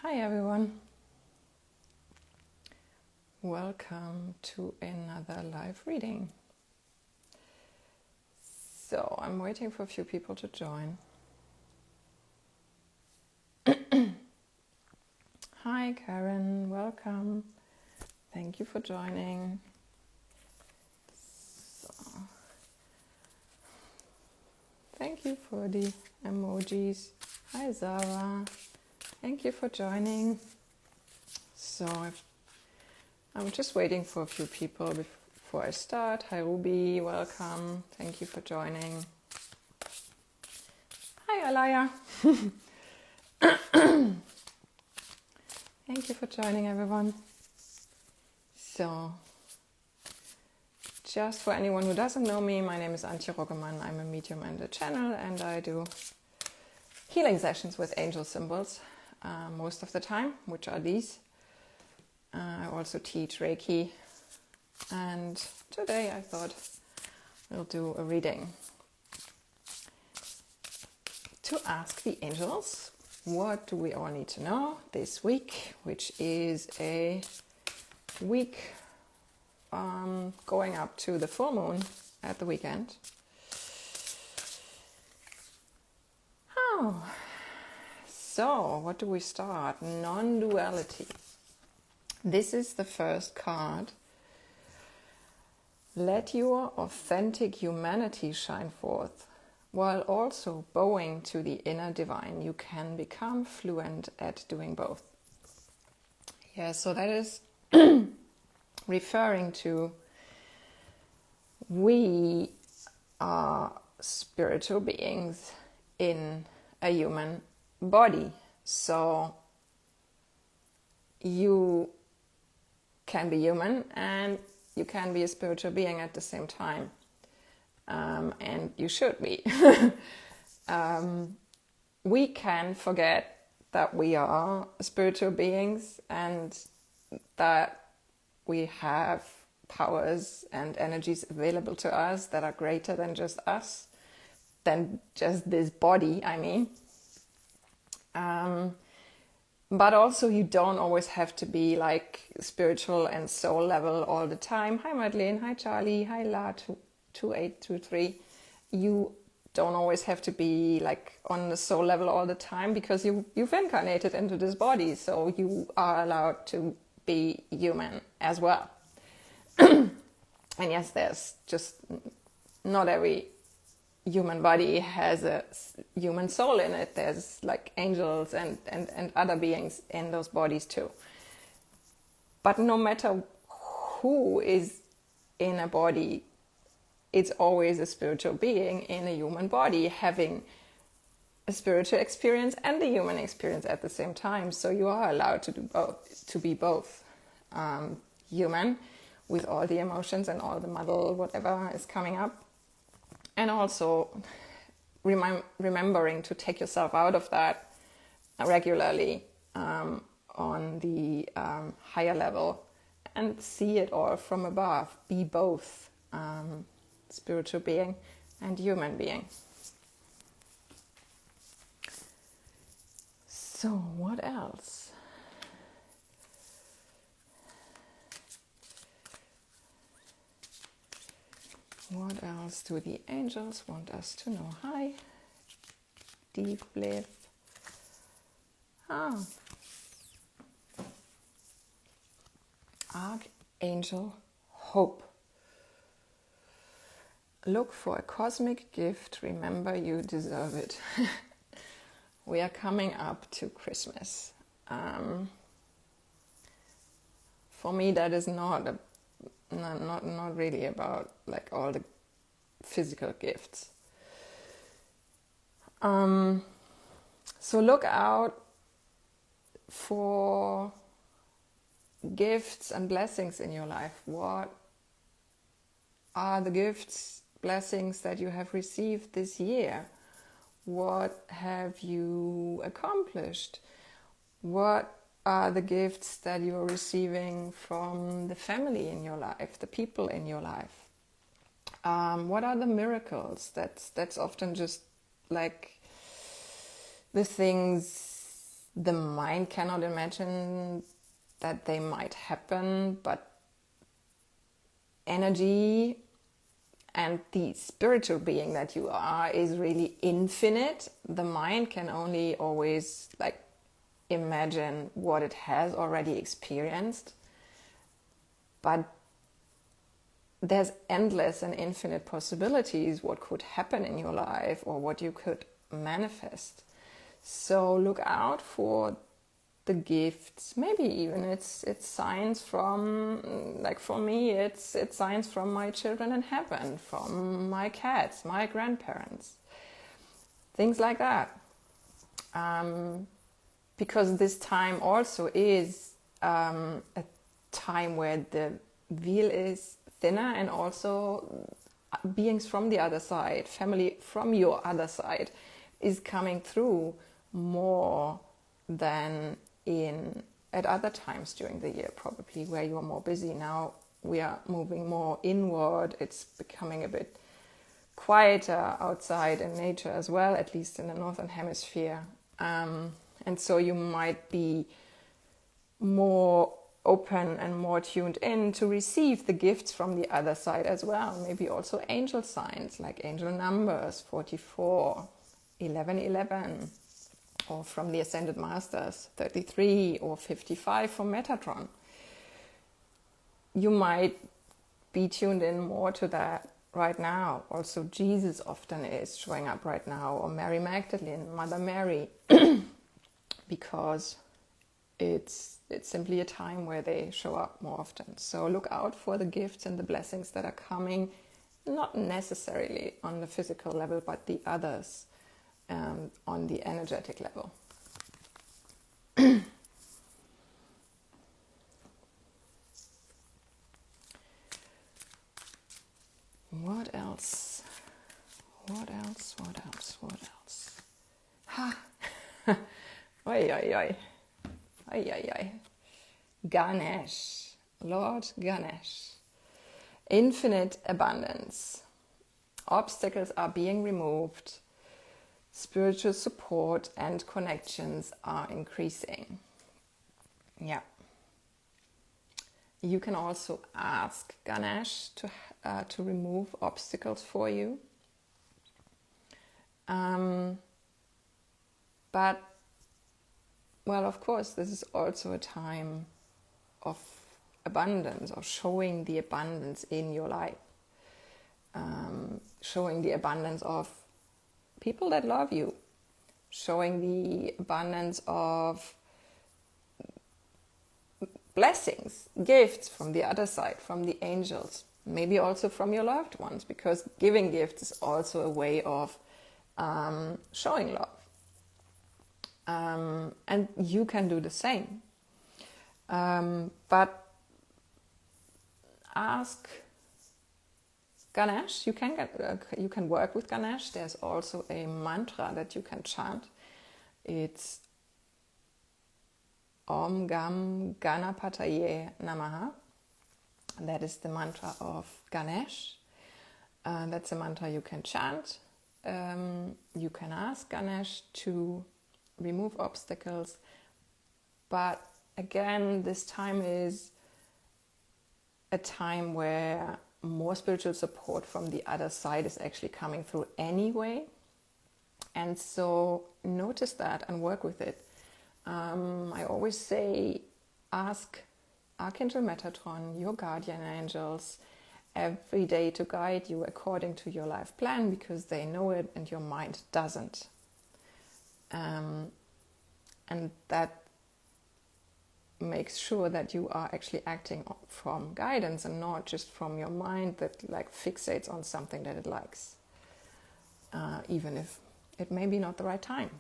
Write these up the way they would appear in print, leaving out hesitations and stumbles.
Hi everyone, welcome to another live reading. So I'm waiting for a few people to join. Hi Karen, welcome. Thank you for joining. So, thank you for the emojis. Hi Zara, thank you for joining. So I'm just waiting for a few people before I start. Hi Ruby, welcome. Thank you for joining. Hi Alaya. Thank you for joining everyone. So, just for anyone who doesn't know me, my name is Antje Roggemann. I'm a medium and a channel, and I do healing sessions with angel symbols most of the time, which are these. I also teach Reiki, and today I thought we'll do a reading to ask the angels, what do we all need to know this week, which is a week going up to the full moon at the weekend. Oh, so what do we start? Non-duality. This is the first card. Let your authentic humanity shine forth. While also bowing to the inner divine, you can become fluent at doing both. Yeah, so that is referring to we are spiritual beings in a human body. So you can be human and you can be a spiritual being at the same time. And you should be. We can forget that we are spiritual beings and that we have powers and energies available to us that are greater than just us, than just this body, I mean. But also you don't always have to be like spiritual and soul level all the time. Hi Madeleine, hi Charlie, hi La 2823. You don't always have to be like on the soul level all the time because you've incarnated into this body, so you are allowed to be human as well. And yes, there's just not every human body has a human soul in it. There's like angels and other beings in those bodies too. But no matter who is in a body, it's always a spiritual being in a human body having a spiritual experience and a human experience at the same time. So you are allowed to do both, to be both human with all the emotions and all the muddle, whatever is coming up. And also remembering to take yourself out of that regularly on the higher level and see it all from above. Be both spiritual being and human being. So what else? What else do the angels want us to know? Hi, deep bliss. Archangel Hope. Look for a cosmic gift. Remember, you deserve it. We are coming up to Christmas. For me, that is not really about like all the physical gifts. So look out for gifts and blessings in your life. What are the gifts, blessings that you have received this year? What have you accomplished? What are the gifts that you're receiving from the family in your life, the people in your life? What are the miracles? That's often just like the things The mind cannot imagine that they might happen, but energy and the spiritual being that you are is really infinite. The mind can only always like imagine what it has already experienced, but there's endless and infinite possibilities what could happen in your life or what you could manifest. So look out for the gifts. Maybe even it's signs from, like for me, it's signs from my children in heaven, from my cats, my grandparents, things like that. Because this time also is a time where the veil is thinner, and also beings from the other side, family from your other side, is coming through more than at other times during the year, probably, where you are more busy. Now we are moving more inward. It's becoming a bit quieter outside in nature as well, at least in the northern hemisphere. And so you might be more open and more tuned in to receive the gifts from the other side as well. Maybe also angel signs, like angel numbers 44, 1111, or from the Ascended Masters 33 or 55 from Metatron. You might be tuned in more to that right now. Also Jesus often is showing up right now, or Mary Magdalene, Mother Mary, because it's simply a time where they show up more often. So look out for the gifts and the blessings that are coming, not necessarily on the physical level, but the others on the energetic level. What else? Ha! Oi, oi, oi. Oi, oi, oi. Ganesh. Lord Ganesh. Infinite abundance. Obstacles are being removed. Spiritual support and connections are increasing. Yeah. You can also ask Ganesh to remove obstacles for you. But, well, of course, this is also a time of abundance, or showing the abundance in your life. Showing the abundance of people that love you. Showing the abundance of blessings, gifts from the other side, from the angels, maybe also from your loved ones, because giving gifts is also a way of showing love. And you can do the same. But ask Ganesh. You can work with Ganesh. There's also a mantra that you can chant. It's Om Gam Ganapataye Namaha. That is the mantra of Ganesh. That's a mantra you can chant. You can ask Ganesh to remove obstacles. But again, this time is a time where more spiritual support from the other side is actually coming through anyway. And so notice that and work with it. I always say, ask Archangel Metatron, your guardian angels, every day to guide you according to your life plan, because they know it and your mind doesn't. And that makes sure that you are actually acting from guidance and not just from your mind that like fixates on something that it likes, even if it may be not the right time.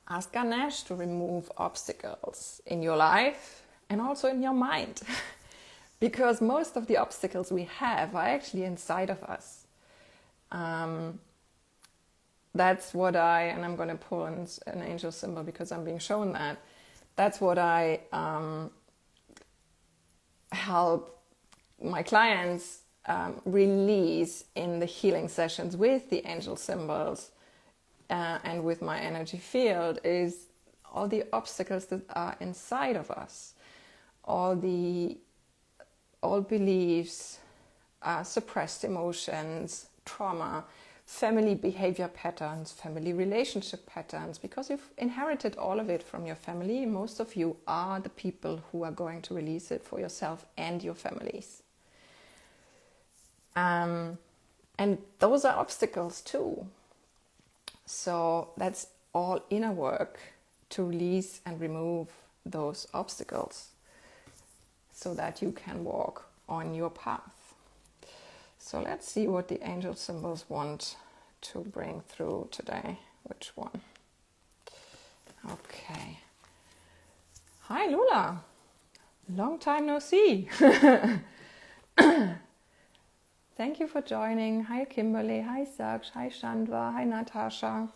Ask Ganesh to remove obstacles in your life and also in your mind, because most of the obstacles we have are actually inside of us. That's what and I'm going to pull an angel symbol because I'm being shown that. That's what I help my clients release in the healing sessions with the angel symbols, and with my energy field is all the obstacles that are inside of us, all beliefs, suppressed emotions, trauma, family behavior patterns, family relationship patterns, because you've inherited all of it from your family. Most of you are the people who are going to release it for yourself and your families. And those are obstacles too. So that's all inner work to release and remove those obstacles so that you can walk on your path. So let's see what the angel symbols want to bring through today. Which one? Okay. Hi Lula. Long time no see. Thank you for joining. Hi Kimberly. Hi Saksh. Hi Chandra. Hi Natasha.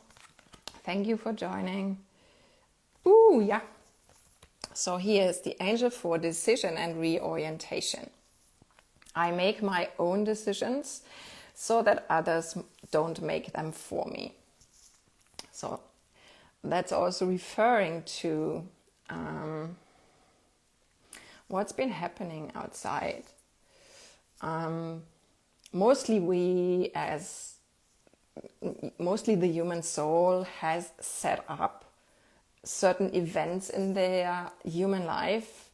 Thank you for joining. Ooh, yeah. So here's the angel for decision and reorientation. I make my own decisions so that others don't make them for me. So that's also referring to what's been happening outside. Mostly the human soul has set up certain events in their human life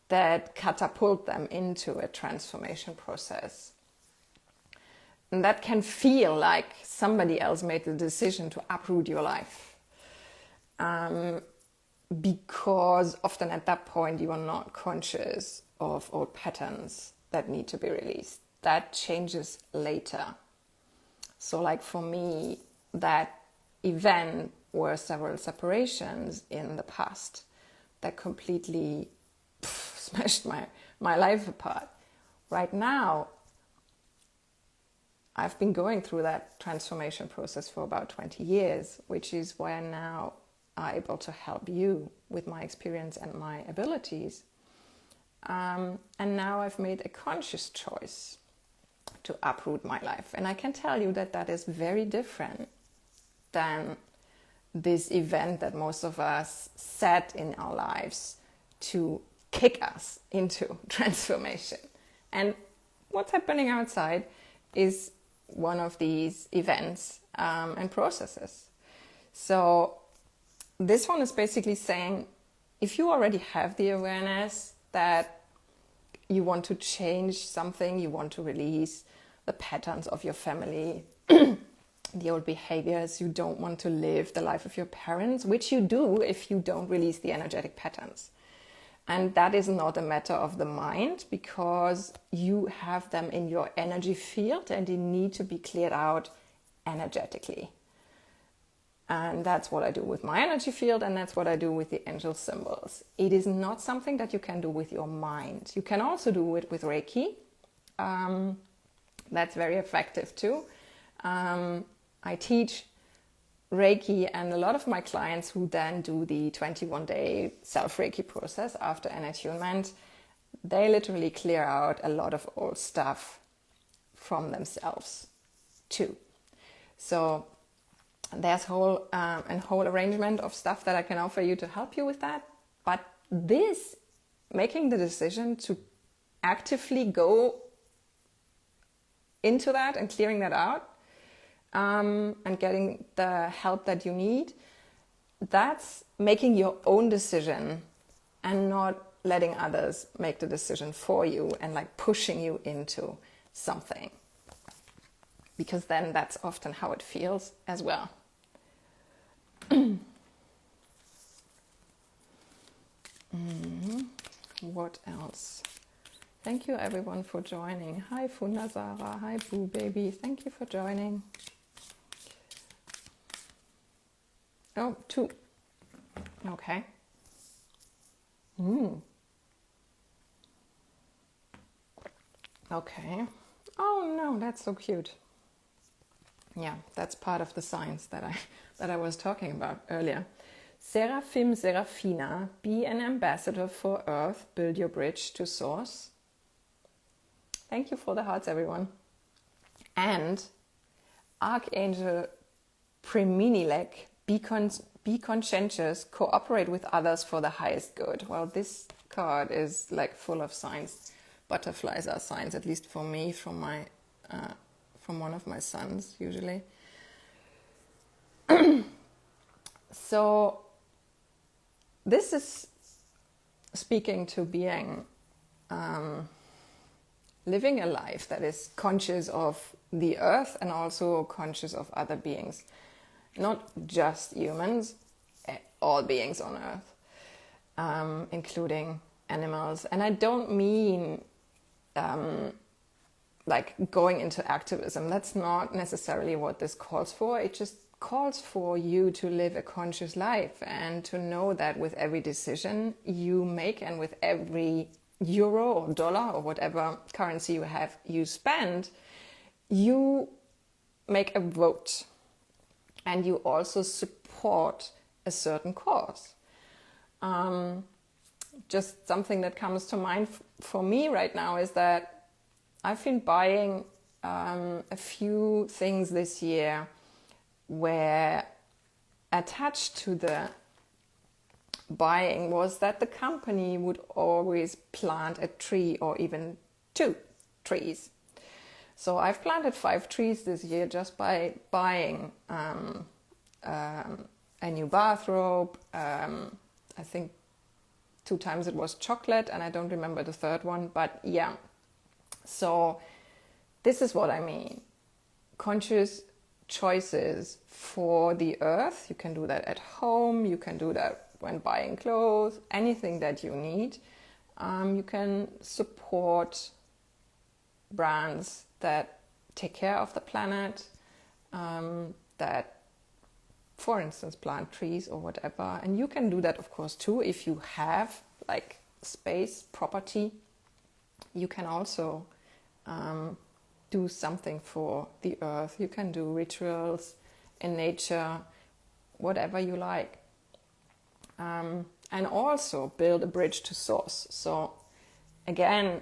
that catapult them into a transformation process. And that can feel like somebody else made the decision to uproot your life. Because often at that point you are not conscious of old patterns that need to be released. That changes later. So like for me, that event were several separations in the past that completely smashed my life apart. Right now, I've been going through that transformation process for about 20 years, which is why I now are able to help you with my experience and my abilities. And now I've made a conscious choice to uproot my life. And I can tell you that that is very different than this event that most of us set in our lives to kick us into transformation. And what's happening outside is one of these events and processes. So this one is basically saying, if you already have the awareness that you want to change something, you want to release the patterns of your family, the old behaviors, you don't want to live the life of your parents, which you do if you don't release the energetic patterns. And that is not a matter of the mind, because you have them in your energy field and they need to be cleared out energetically. And that's what I do with my energy field, and that's what I do with the angel symbols. It is not something that you can do with your mind. You can also do it with Reiki. That's very effective too. I teach Reiki, and a lot of my clients who then do the 21-day self-Reiki process after an attunement, they literally clear out a lot of old stuff from themselves too. So there's a whole arrangement of stuff that I can offer you to help you with that. But this, making the decision to actively go into that and clearing that out, and getting the help that you need, that's making your own decision and not letting others make the decision for you and like pushing you into something. Because then that's often how it feels as well. What else? Thank you everyone for joining. Hi Funazara, hi Boo Baby, thank you for joining. Oh, 2. Okay. Okay. Oh no, that's so cute. Yeah, that's part of the signs that I was talking about earlier. Seraphim, Seraphina, be an ambassador for Earth, build your bridge to Source. Thank you for the hearts, everyone. And Archangel Preminilek, be conscientious, cooperate with others for the highest good. Well, this card is like full of signs. Butterflies are signs, at least for me, from one of my sons, usually. So this is speaking to being living a life that is conscious of the earth and also conscious of other beings. Not just humans, all beings on earth, including animals. And I don't mean like going into activism. That's not necessarily what this calls for. It just calls for you to live a conscious life and to know that with every decision you make and with every euro or dollar or whatever currency you have you spend, you make a vote and you also support a certain cause. Just something that comes to mind for me right now is that I've been buying a few things this year where attached to the buying was that the company would always plant a tree or even 2 trees. So I've planted 5 trees this year just by buying a new bathrobe. I think 2 times it was chocolate and I don't remember the third one, but yeah. So this is what I mean. Conscious choices for the earth. You can do that at home. You can do that when buying clothes, anything that you need. You can support brands that take care of the planet, that, for instance, plant trees or whatever. And you can do that, of course, too, if you have like space, property. You can also do something for the earth. You can do rituals in nature, whatever you like. And also build a bridge to source. So again,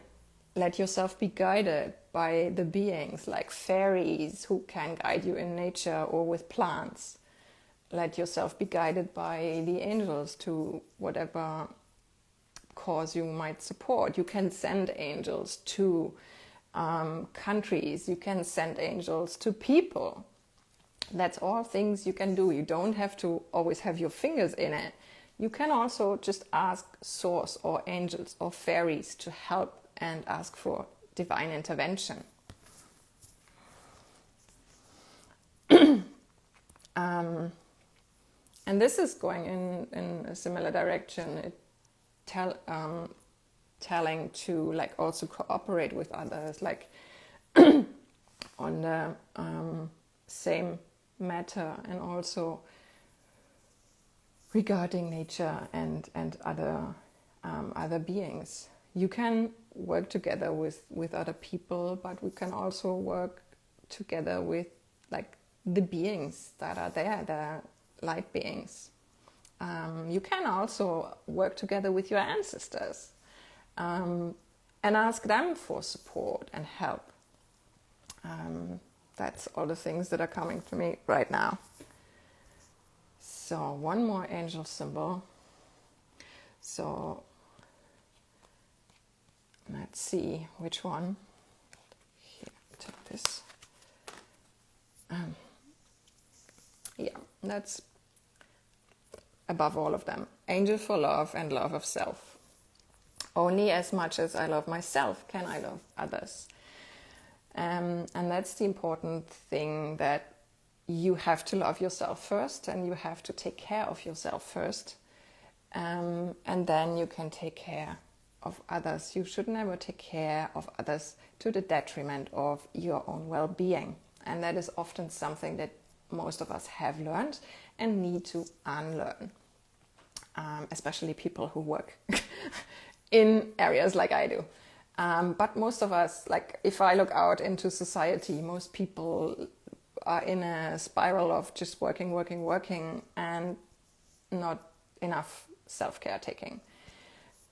let yourself be guided by the beings like fairies who can guide you in nature or with plants. Let yourself be guided by the angels to whatever cause you might support. You can send angels to countries. You can send angels to people. That's all things you can do. You don't have to always have your fingers in it. You can also just ask source or angels or fairies to help and ask for divine intervention. And this is going in a similar direction. Telling to like also cooperate with others, like on the same matter, and also regarding nature and other beings. You can work together with other people, but we can also work together with like the beings that are there, the light beings. You can also work together with your ancestors and ask them for support and help. That's all the things that are coming to me right now. So one more angel symbol. So let's see which one. Here, take this. Yeah, that's above all of them. Angel for love and love of self. Only as much as I love myself can I love others. And that's the important thing, that you have to love yourself first and you have to take care of yourself first. And then you can take care of others. You should never take care of others to the detriment of your own well-being. And that is often something that most of us have learned and need to unlearn. Especially people who work in areas like I do. But most of us, like if I look out into society, most people are in a spiral of just working, and not enough self-care taking.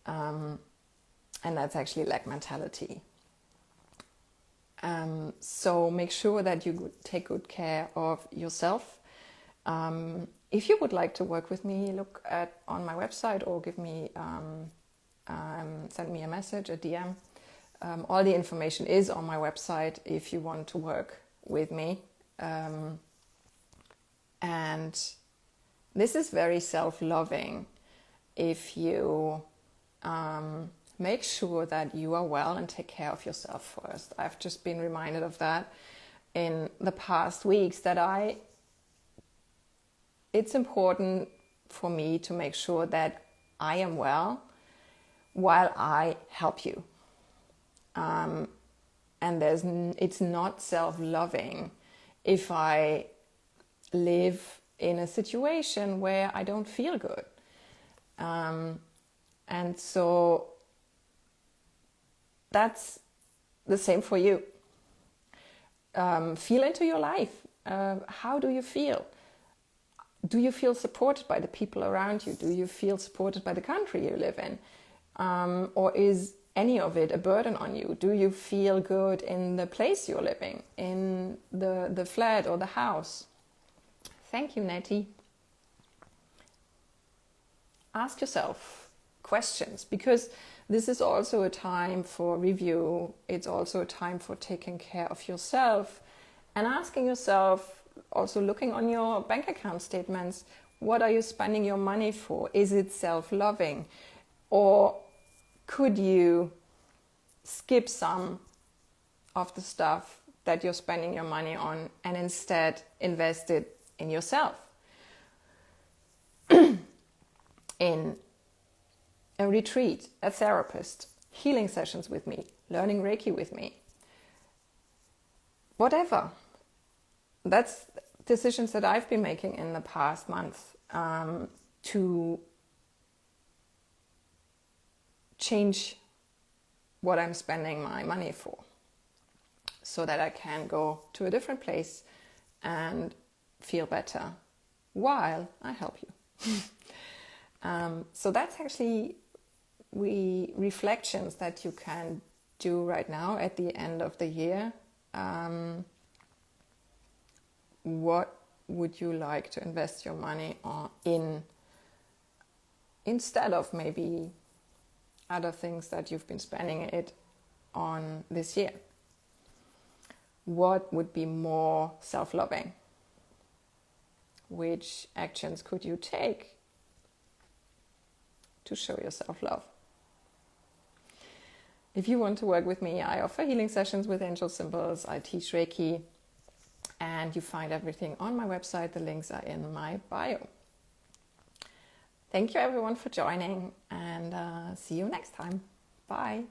And that's actually lack mentality. So make sure that you take good care of yourself. If you would like to work with me, look on my website or give me send me a message, a DM. All the information is on my website if you want to work with me. And this is very self-loving if you make sure that you are well and take care of yourself first. I've just been reminded of that in the past weeks, that it's important for me to make sure that I am well while I help you. And it's not self-loving if I live in a situation where I don't feel good. And so that's the same for you. Feel into your life. How do you feel? Do you feel supported by the people around you? Do you feel supported by the country you live in? Or is any of it a burden on you? Do you feel good in the place you're living, in the flat or the house? Thank you, Nettie. Ask yourself questions, because this is also a time for review. It's also a time for taking care of yourself and asking yourself, also looking on your bank account statements, what are you spending your money for? Is it self-loving? Or could you skip some of the stuff that you're spending your money on and instead invest it in yourself? In a retreat, a therapist, healing sessions with me, learning Reiki with me, whatever. That's decisions that I've been making in the past month to change what I'm spending my money for, so that I can go to a different place and feel better while I help you. So that's actually reflections that you can do right now at the end of the year. What would you like to invest your money in instead of maybe other things that you've been spending it on this year? What would be more self-loving? Which actions could you take to show yourself love? If you want to work with me, I offer healing sessions with angel symbols. I teach Reiki, and you find everything on my website. The links are in my bio. Thank you everyone for joining, and see you next time. Bye.